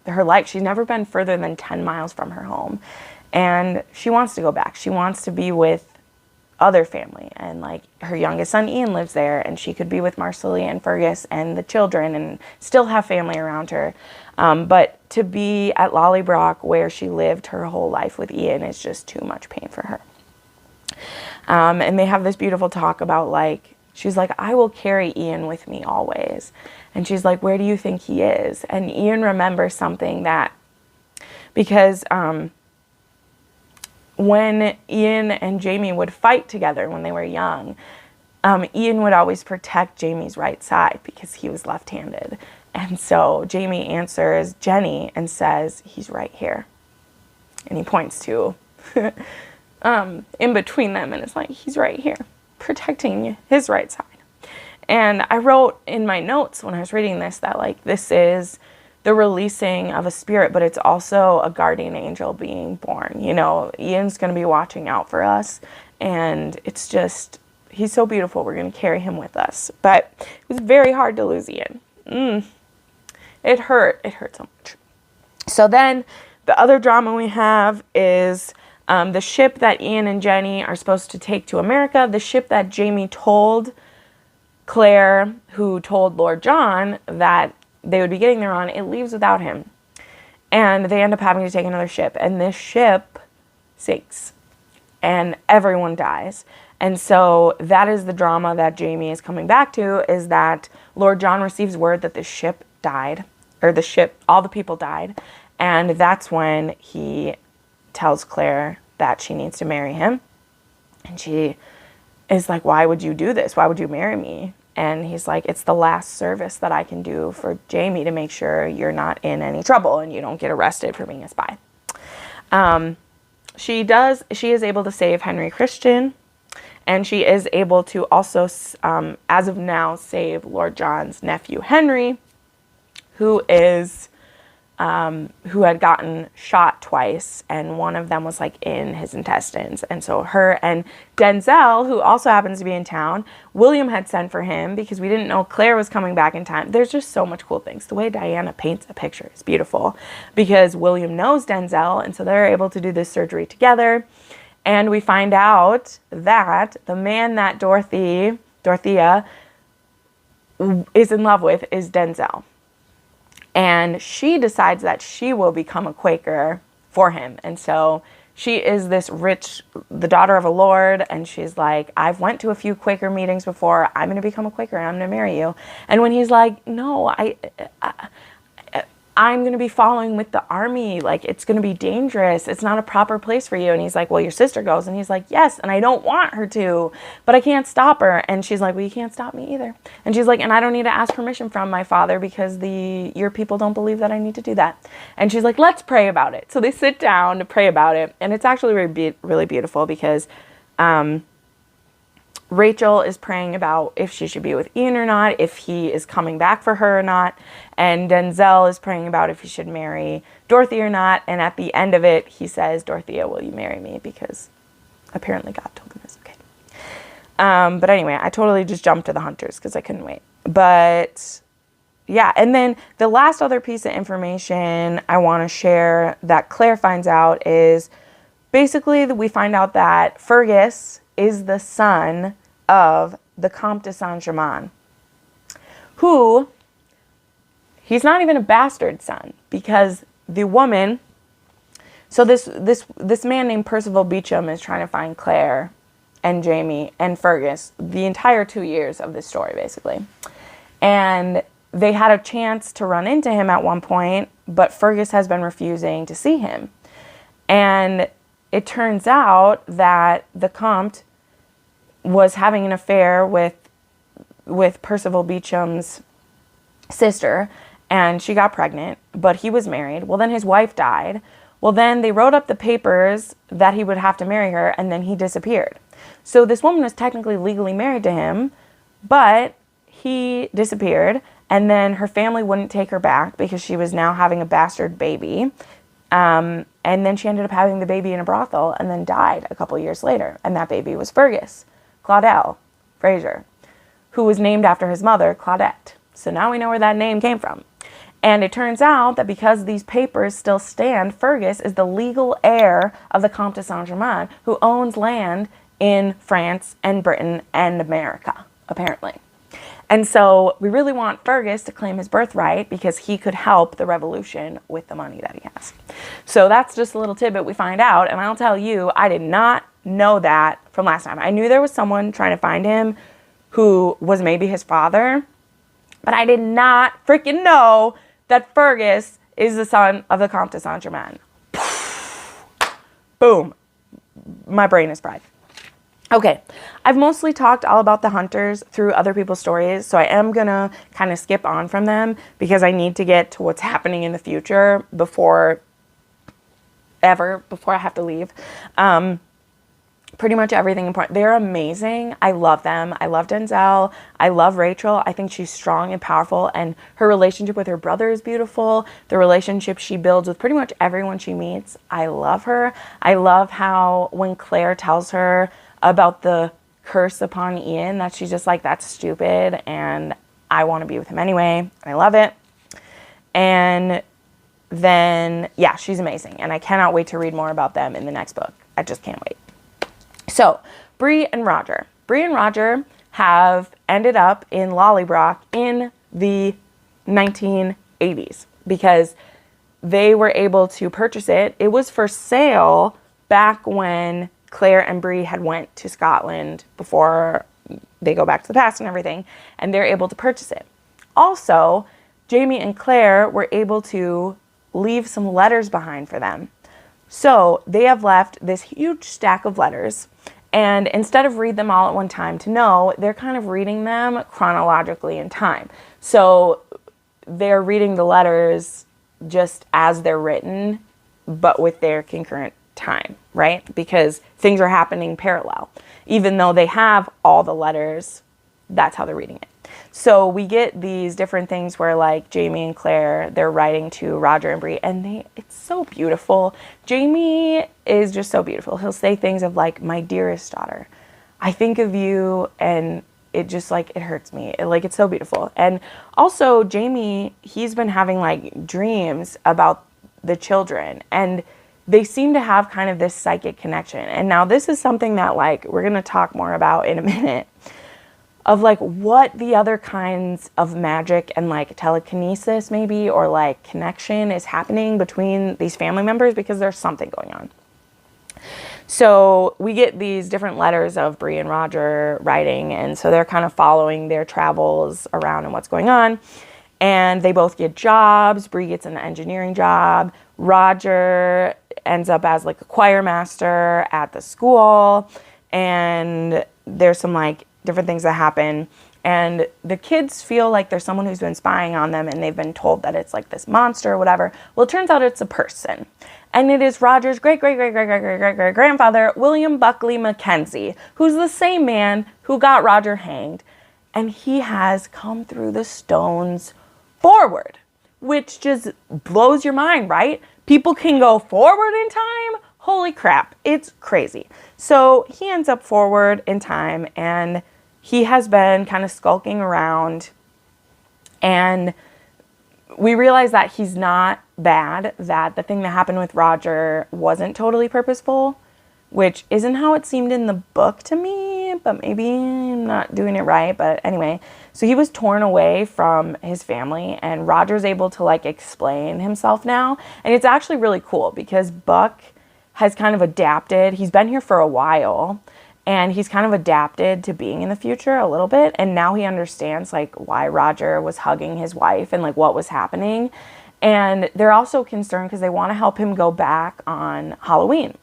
in her life. She's never been further than 10 miles from her home. And she wants to go back. She wants to be with other family. And like, her youngest son, Ian, lives there, and she could be with Marcelly and Fergus and the children and still have family around her. But to be at Lollybrook, where she lived her whole life with Ian, is just too much pain for her. And they have this beautiful talk about, like, she's like, I will carry Ian with me always. And she's like, where do you think he is? And Ian remembers something that, because when Ian and Jamie would fight together when they were young, Ian would always protect Jamie's right side because he was left-handed. And so Jamie answers Jenny and says, he's right here. And he points to in between them, and it's like, he's right here, protecting his right side. And I wrote in my notes when I was reading this that, like, this is the releasing of a spirit, but it's also a guardian angel being born. You know, Ian's going to be watching out for us, and it's just, he's so beautiful. We're going to carry him with us. But it was very hard to lose Ian. It hurt. It hurt so much. So then the other drama we have is the ship that Ian and Jenny are supposed to take to America, the ship that Jamie told Claire, who told Lord John that they would be getting there on, it leaves without him. And they end up having to take another ship. And this ship sinks. And everyone dies. And so that is the drama that Jamie is coming back to, is that Lord John receives word that the ship died. Or the ship, all the people died. And that's when he tells Claire that she needs to marry him. And she is like, why would you do this? Why would you marry me? And he's like, it's the last service that I can do for Jamie to make sure you're not in any trouble and you don't get arrested for being a spy. She is able to save Henry Christian, and she is able to also, as of now, save Lord John's nephew, Henry, who is who had gotten shot twice, and one of them was like in his intestines. And so her and Denzel, who also happens to be in town, William had sent for him because we didn't know Claire was coming back in time. There's just so much cool things. The way Diana paints a picture is beautiful because William knows Denzel, and so they're able to do this surgery together. And we find out that the man that Dorothea is in love with is Denzel. And she decides that she will become a Quaker for him. And so she is this rich, the daughter of a lord, and she's like, I've went to a few Quaker meetings before. I'm going to become a Quaker and I'm going to marry you. And when he's like, no, I'm going to be following with the army. Like, it's going to be dangerous. It's not a proper place for you. And he's like, well, your sister goes. And he's like, yes, and I don't want her to, but I can't stop her. And she's like, well, you can't stop me either. And she's like, and I don't need to ask permission from my father because your people don't believe that I need to do that. And she's like, let's pray about it. So they sit down to pray about it. And it's actually really beautiful because Rachel is praying about if she should be with Ian or not, if he is coming back for her or not. And Denzel is praying about if he should marry Dorothy or not. And at the end of it, he says, Dorothea, will you marry me? Because apparently God told him it's okay. But anyway, I totally just jumped to the hunters because I couldn't wait. But yeah, and then the last other piece of information I want to share that Claire finds out is basically that we find out that Fergus is the son of the Comte de Saint-Germain, who, he's not even a bastard son, because the woman, so this man named Percival Beecham is trying to find Claire and Jamie and Fergus the entire 2 years of this story, basically. And they had a chance to run into him at one point, but Fergus has been refusing to see him. And it turns out that the Comte was having an affair with Percival Beecham's sister, and she got pregnant, but he was married. Well, then his wife died. Well, then they wrote up the papers that he would have to marry her, and then he disappeared. So this woman was technically legally married to him, but he disappeared, and then her family wouldn't take her back because she was now having a bastard baby. And then she ended up having the baby in a brothel and then died a couple years later. And that baby was Fergus Claudel Fraser, who was named after his mother, Claudette. So now we know where that name came from. And it turns out that because these papers still stand, Fergus is the legal heir of the Comte de Saint-Germain, who owns land in France and Britain and America, apparently. And so we really want Fergus to claim his birthright because he could help the revolution with the money that he has. So that's just a little tidbit we find out. And I'll tell you, I did not know that from last time. I knew there was someone trying to find him who was maybe his father, but I did not freaking know that Fergus is the son of the Comte de Saint-Germain. Boom. My brain is fried. Okay, I've mostly talked all about the hunters through other people's stories, so I am going to kind of skip on from them because I need to get to what's happening in the future before I have to leave. Pretty much everything important. They're amazing. I love them. I love Denzel. I love Rachel. I think she's strong and powerful, and her relationship with her brother is beautiful. The relationship she builds with pretty much everyone she meets. I love her. I love how when Claire tells her about the curse upon Ian, that she's just like, that's stupid, and I want to be with him anyway. I love it. And then, yeah, she's amazing, and I cannot wait to read more about them in the next book. I just can't wait. So, Bree and Roger. Bree and Roger have ended up in Lollybrock in the 1980s because they were able to purchase it. It was for sale back when Claire and Bree had went to Scotland before they go back to the past and everything, and they're able to purchase it. Also, Jamie and Claire were able to leave some letters behind for them. So they have left this huge stack of letters, and instead of read them all at one time to know, they're kind of reading them chronologically in time. So they're reading the letters just as they're written, but with their concurrent time, right? Because things are happening parallel. Even though they have all the letters, that's how they're reading it. So we get these different things where like Jamie and Claire, they're writing to Roger and Bree, and it's so beautiful. Jamie is just so beautiful. He'll say things of like, my dearest daughter, I think of you, and it just like, it hurts me. It's so beautiful. And also Jamie, he's been having like dreams about the children, and they seem to have kind of this psychic connection. And now this is something that like, we're going to talk more about in a minute, of like what the other kinds of magic and like telekinesis maybe, or like connection is happening between these family members, because there's something going on. So we get these different letters of Bree and Roger writing, and so they're kind of following their travels around and what's going on. And they both get jobs. Bree gets an engineering job. Roger ends up as like a choir master at the school. And there's some like different things that happen. And the kids feel like there's someone who's been spying on them, and they've been told that it's like this monster or whatever. Well, it turns out it's a person. And it is Roger's great-great-great-great-great-great-grandfather, William Buckley Mackenzie, who's the same man who got Roger hanged. And he has come through the stones forward, which just blows your mind, right? People can go forward in time? Holy crap, it's crazy. So he ends up forward in time, and he has been kind of skulking around, and we realize that he's not bad, that the thing that happened with Roger wasn't totally purposeful, which isn't how it seemed in the book to me, but maybe I'm not doing it right. But anyway, so he was torn away from his family, and Roger's able to like explain himself now. And it's actually really cool because Buck has kind of adapted. He's been here for a while, and he's kind of adapted to being in the future a little bit. And now he understands like why Roger was hugging his wife and like what was happening. And they're also concerned because they want to help him go back on Halloween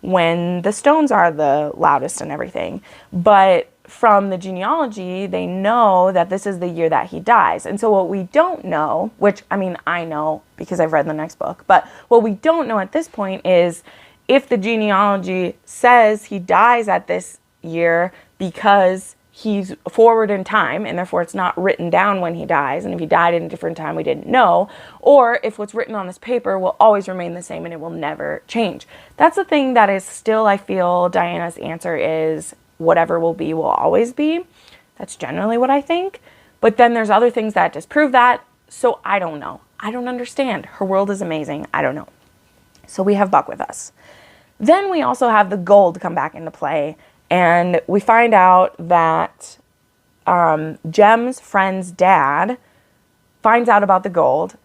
when the stones are the loudest and everything. But from the genealogy, they know that this is the year that he dies. And so what we don't know, which I mean, I know because I've read the next book, but what we don't know at this point is if the genealogy says he dies at this year because he's forward in time, and therefore it's not written down when he dies, and if he died at a different time we didn't know, or if what's written on this paper will always remain the same and it will never change. That's the thing that is still, I feel, Diana's answer is whatever will be will always be. That's generally what I think. But then there's other things that disprove that, so I don't know. I don't understand. Her world is amazing. I don't know. So we have Buck with us. Then we also have the gold come back into play, and we find out that Jem's friend's dad finds out about the gold.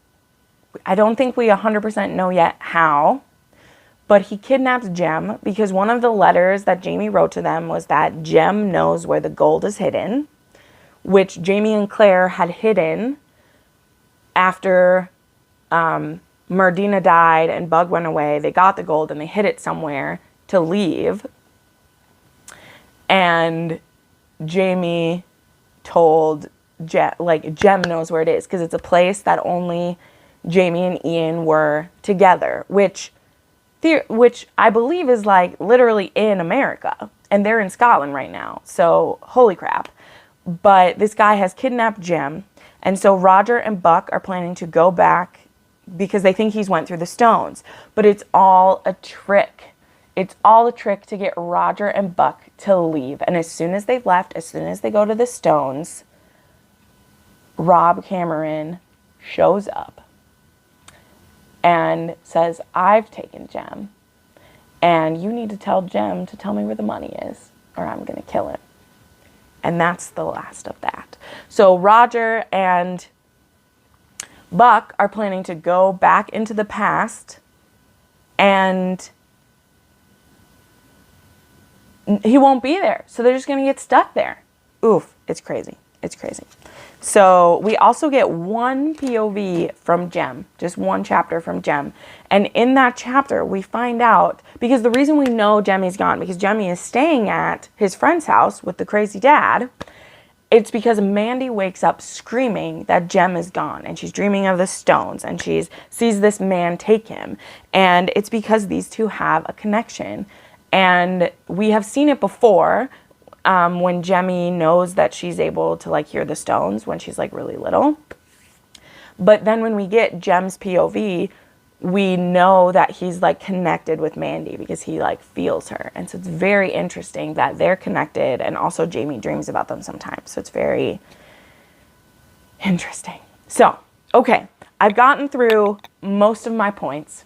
I don't think we 100% know yet how, but he kidnaps Jem because one of the letters that Jamie wrote to them was that Jem knows where the gold is hidden, which Jamie and Claire had hidden after Merdina died and Bug went away. They got the gold and they hid it somewhere to leave. And Jamie told Jem knows where it is because it's a place that only Jamie and Ian were together, which I believe is like literally in America, and they're in Scotland right now. So holy crap. But this guy has kidnapped Jem, and so Roger and Buck are planning to go back because they think he's went through the stones. But it's all a trick. It's all a trick to get Roger and Buck to leave. And as soon as they've left, as soon as they go to the stones, Rob Cameron shows up and says, I've taken Jem, and you need to tell Jem to tell me where the money is, or I'm going to kill him. And that's the last of that. So Roger and Buck are planning to go back into the past, and he won't be there. So they're just going to get stuck there. Oof, it's crazy. It's crazy. So we also get one POV from Jem, just one chapter from Jem. And in that chapter, we find out, because the reason we know Jemmy's gone, because Jemmy is staying at his friend's house with the crazy dad, it's because Mandy wakes up screaming that Jem is gone, and she's dreaming of the stones, and she sees this man take him. And it's because these two have a connection. And we have seen it before. when Jemmy knows that she's able to like hear the stones when she's like really little. But then when we get Jem's POV, we know that he's like connected with Mandy because he like feels her. And so it's very interesting that they're connected, and also Jamie dreams about them sometimes. So it's very interesting. So, okay, I've gotten through most of my points,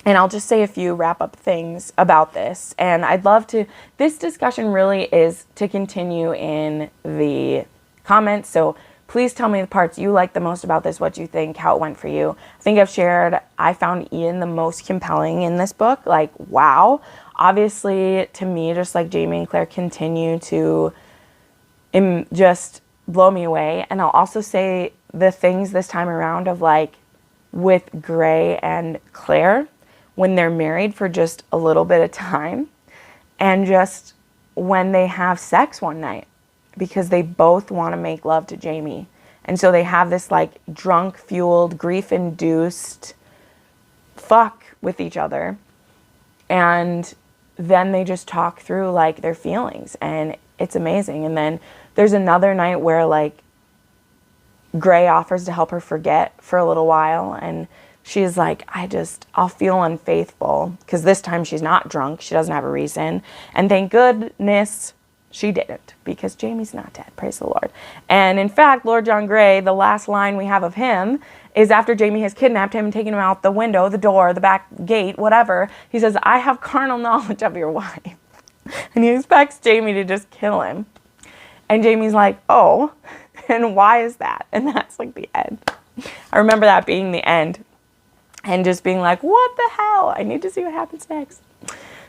and I'll just say a few wrap up things about this. And I'd love to, this discussion really is to continue in the comments. So please tell me the parts you like the most about this, what you think, how it went for you. I think I've shared, I found Ian the most compelling in this book. Like, wow. Obviously, to me, just like Jamie and Claire continue to just blow me away. And I'll also say the things this time around of like with Gray and Claire when they're married for just a little bit of time, and just when they have sex one night, because they both want to make love to Jamie. And so they have this like drunk fueled, grief induced fuck with each other. And then they just talk through like their feelings, and it's amazing. And then there's another night where like Gray offers to help her forget for a little while, and she's like, I'll feel unfaithful, because this time she's not drunk, she doesn't have a reason. And thank goodness she didn't, because Jamie's not dead, praise the Lord. And in fact, Lord John Gray, the last line we have of him is after Jamie has kidnapped him and taken him out the window, the door, the back gate, whatever. He says, I have carnal knowledge of your wife. And he expects Jamie to just kill him. And Jamie's like, oh, and why is that? And that's like the end. I remember that being the end. And just being like, what the hell? I need to see what happens next.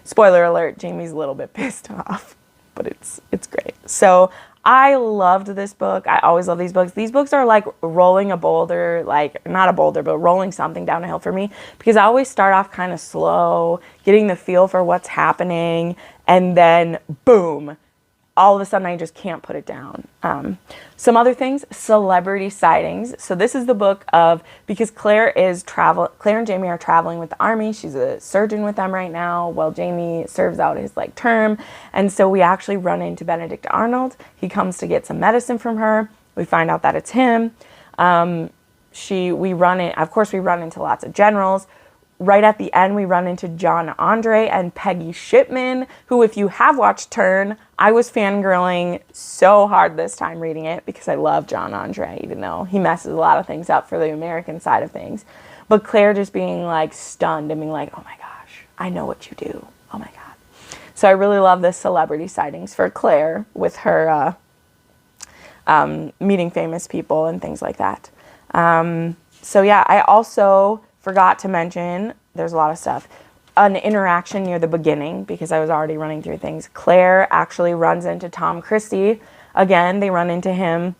Spoiler alert, Jamie's a little bit pissed off, but it's great. So I loved this book. I always love these books. These books are like rolling a boulder, like not a boulder, but rolling something down a hill for me, because I always start off kind of slow, getting the feel for what's happening, and then boom, all of a sudden I just can't put it down. Some other things, celebrity sightings. So this is the book of, because Claire and Jamie are traveling with the army. She's a surgeon with them right now while Jamie serves out his like term. And so we actually run into Benedict Arnold. He comes to get some medicine from her. We find out that it's him. We run into lots of generals. Right at the end, we run into John Andre and Peggy Shipman, who, if you have watched Turn, I was fangirling so hard this time reading it, because I love John Andre, even though he messes a lot of things up for the American side of things. But Claire just being like stunned and being like, oh my gosh, I know what you do. Oh my God. So I really love this celebrity sightings for Claire with her meeting famous people and things like that. So yeah, I also forgot to mention, there's a lot of stuff, an interaction near the beginning, because I was already running through things. Claire actually runs into Tom Christie. Again, they run into him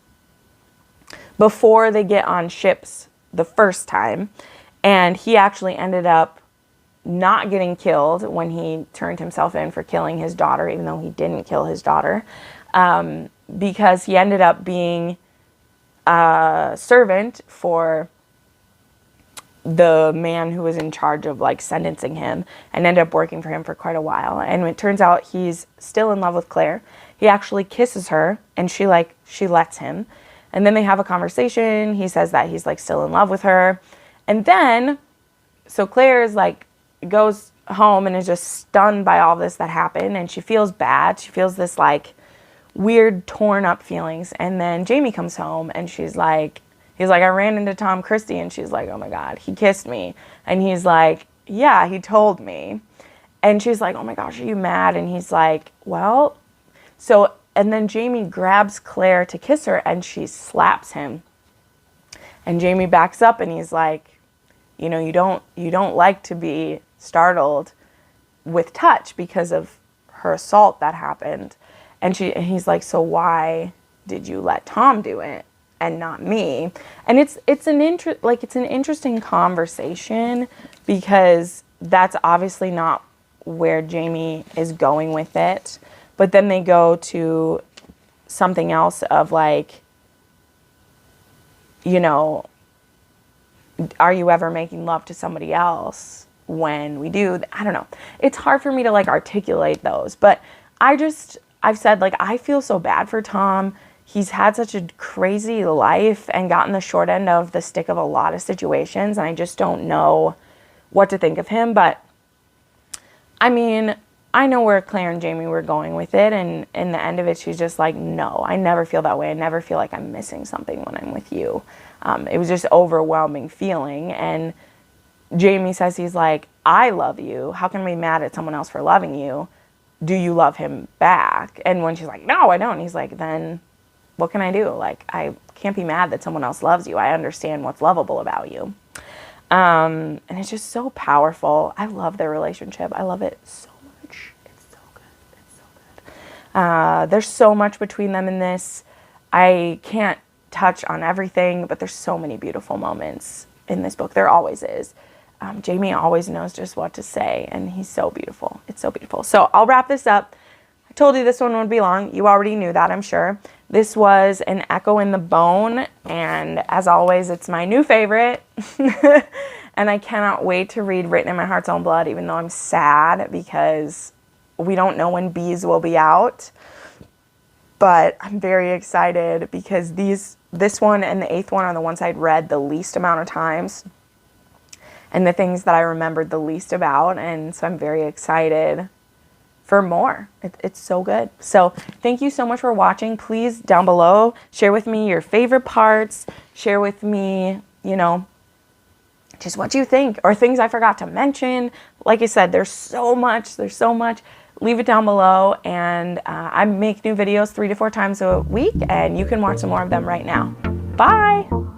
before they get on ships the first time. And he actually ended up not getting killed when he turned himself in for killing his daughter, even though he didn't kill his daughter, because he ended up being a servant for the man who was in charge of like sentencing him, and ended up working for him for quite a while. And it turns out he's still in love with Claire. He actually kisses her, and she lets him. And then they have a conversation. He says that he's like still in love with her. And then, so Claire is like, goes home and is just stunned by all this that happened. And she feels bad. She feels this like weird torn up feelings. And then Jamie comes home, and he's like, I ran into Tom Christie, and she's like, oh my God, he kissed me. And he's like, yeah, he told me. And she's like, oh my gosh, are you mad? And he's like, well, so, and then Jamie grabs Claire to kiss her, and she slaps him. And Jamie backs up, and he's like, you know, you don't like to be startled with touch because of her assault that happened. And he's like, so why did you let Tom do it and not me? And it's an interesting conversation, because that's obviously not where Jamie is going with it. But then they go to something else of like, you know, are you ever making love to somebody else when we do? I don't know. It's hard for me to like articulate those, but I I've said, like, I feel so bad for Tom. He's had such a crazy life and gotten the short end of the stick of a lot of situations, and I just don't know what to think of him. But I mean, I know where Claire and Jamie were going with it, and in the end of it, she's just like, no, I never feel that way. I never feel like I'm missing something when I'm with you. It was just overwhelming feeling, and Jamie says, he's like, I love you. How can I be mad at someone else for loving you? Do you love him back? And when she's like, no, I don't, he's like, then what can I do? Like, I can't be mad that someone else loves you. I understand what's lovable about you. And it's just so powerful. I love their relationship. I love it so much. It's so good. It's so good. There's so much between them in this. I can't touch on everything, but there's so many beautiful moments in this book. There always is. Jamie always knows just what to say, and he's so beautiful. It's so beautiful. So I'll wrap this up. I told you this one would be long. You already knew that, I'm sure. This was An Echo in the Bone, and as always, it's my new favorite. And I cannot wait to read Written in My Heart's Own Blood, even though I'm sad because we don't know when Bees will be out. But I'm very excited because this one and the 8th one are the ones I'd read the least amount of times and the things that I remembered the least about. And so I'm very excited for more. It's so good. So thank you so much for watching. Please, down below, share with me your favorite parts. Share with me, you know, just what you think or things I forgot to mention. Like I said, there's so much. There's so much. Leave it down below, and I make new videos 3 to 4 times a week, and you can watch some more of them right now. Bye!